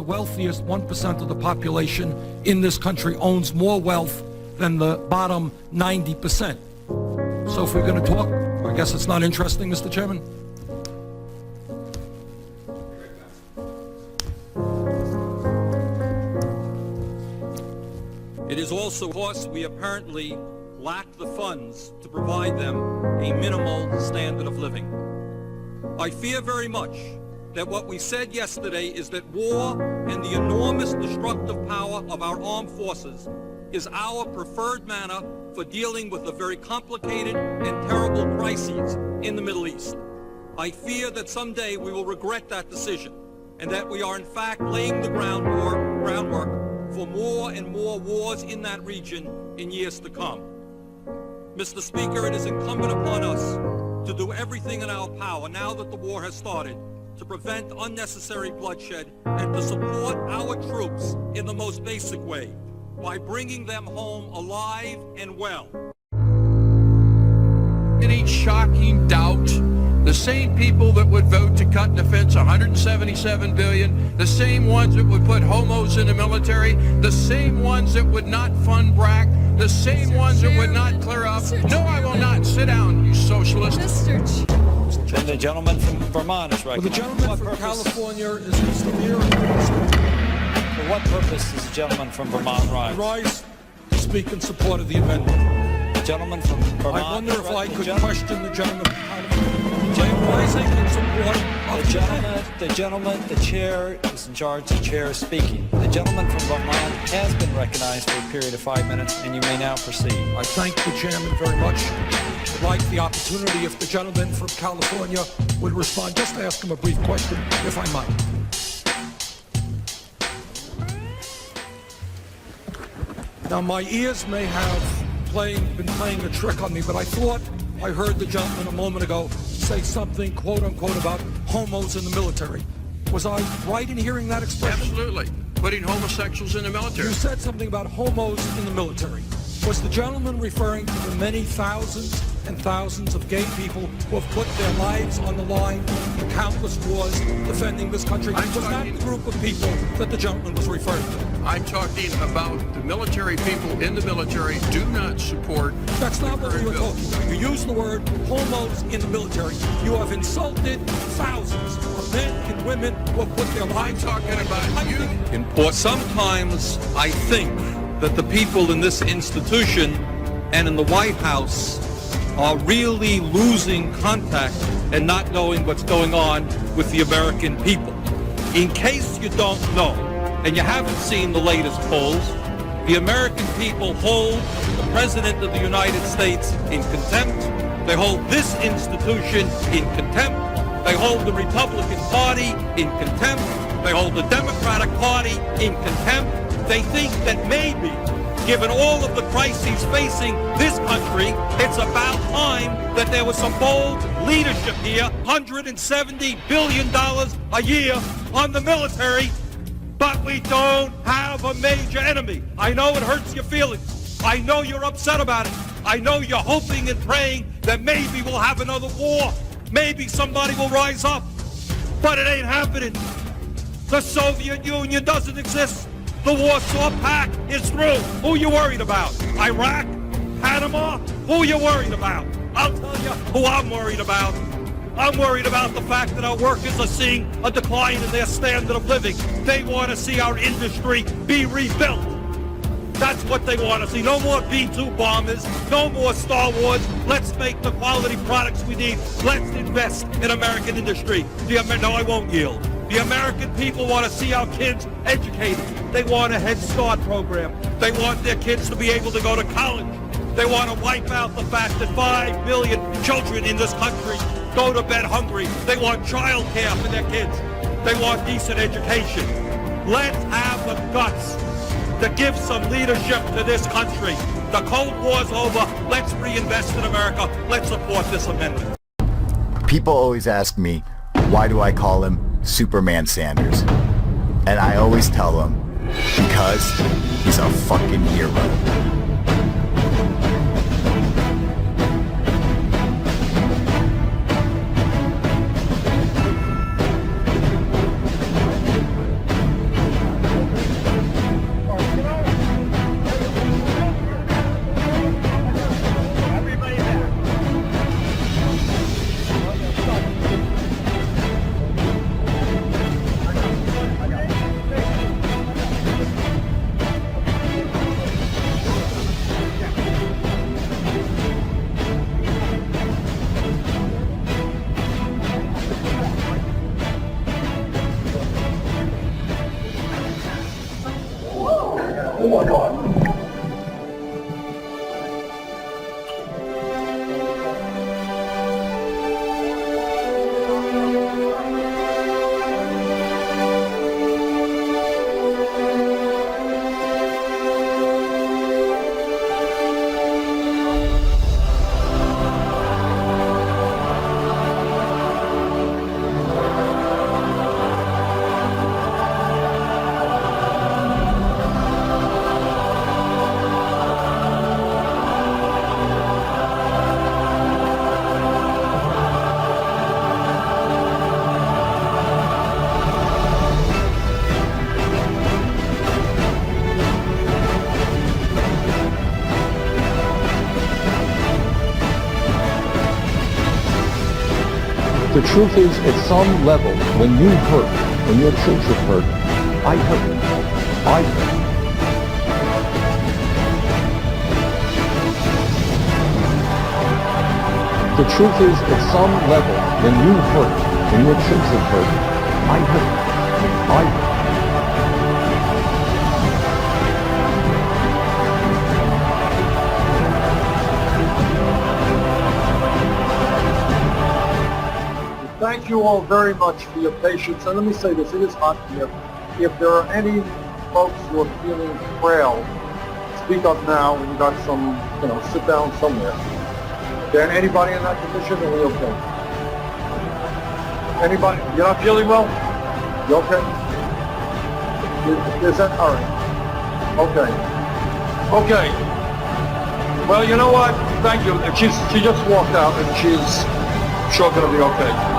wealthiest 1% of the population in this country owns more wealth than the bottom 90%. So if we're going to talk, I guess it's not interesting, Mr. Chairman. It is also because we apparently lack the funds to provide them a minimal standard of living. I fear very much that what we said yesterday is that war and the enormous destructive power of our armed forces is our preferred manner for dealing with the very complicated and terrible crises in the Middle East. I fear that someday we will regret that decision and that we are in fact laying the groundwork for more and more wars in that region in years to come. Mr. Speaker, it is incumbent upon us to do everything in our power now that the war has started to prevent unnecessary bloodshed and to support our troops in the most basic way by bringing them home alive and well. Any shocking doubt, the same people that would vote to cut defense $177 billion, the same ones that would put homos in the military, the same ones that would not fund BRAC, the same ones that would not clear up. No, I will not. Sit down, you socialist. Then the gentleman from Vermont is Well, recognized. the gentleman from California is Mr. Muir. For what purpose does the gentleman from Vermont rise? Rise to speak in support of the amendment. The gentleman from Vermont. I wonder if I could question the gentleman from California. I am rising in support of the chair is in charge. The chair is speaking. The gentleman from Vermont has been recognized for a period of 5 minutes, and you may now proceed. I thank the chairman very much. I'd like the opportunity if the gentleman from California would respond. Just to ask him a brief question, if I might. Now, my ears may have been playing a trick on me, but I thought I heard the gentleman a moment ago say something, quote unquote, about homos in the military. Was I right in hearing that expression? Absolutely. Putting homosexuals in the military. You said something about homos in the military. Was the gentleman referring to the many thousands and thousands of gay people who have put their lives on the line in countless wars defending this country? Was that the group of people that the gentleman was referring to? I'm talking about the military people in the military do not support. That's not what we were talking about. You used the word homos in the military. You have insulted thousands of men and women who have put their lives on the line. I'm talking about you. Sometimes I think that the people in this institution and in the White House are really losing contact and not knowing what's going on with the American people. In case you don't know, and you haven't seen the latest polls, the American people hold the President of the United States in contempt. They hold this institution in contempt. They hold the Republican Party in contempt. They hold the Democratic Party in contempt. They think that maybe, given all of the crises facing this country, it's about time that there was some bold leadership here. $170 billion a year on the military, but we don't have a major enemy. I know it hurts your feelings. I know you're upset about it. I know you're hoping and praying that maybe we'll have another war. Maybe somebody will rise up. But it ain't happening. The Soviet Union doesn't exist. The Warsaw Pact is through. Who you worried about? Iraq? Panama? Who you worried about? I'll tell you who I'm worried about. I'm worried about the fact that our workers are seeing a decline in their standard of living. They want to see our industry be rebuilt. That's what they want to see. No more B-2 bombers. No more Star Wars. Let's make the quality products we need. Let's invest in American industry. No, I won't yield. The American people want to see our kids educated. They want a Head Start program. They want their kids to be able to go to college. They want to wipe out the fact that 5 million children in this country go to bed hungry. They want child care for their kids. They want decent education. Let's have the guts to give some leadership to this country. The Cold War's over. Let's reinvest in America. Let's support this amendment. People always ask me, why do I call him Superman Sanders? And I always tell them, because he's a fucking hero. Oh my God. The truth is, at some level, when you hurt, when your children hurt, I hurt. I hurt. The truth is, at some level, when you hurt, when your children hurt, I hurt. I hurt. Thank you all very much for your patience. And let me say this, it is hot here. If there are any folks who are feeling frail, speak up now when you got some, sit down somewhere. Then anybody in that condition, are we okay? Anybody, you're not feeling well? You okay? Is that, all right. Okay. Okay. Well, you know what? Thank you. She just walked out and she's sure gonna be okay.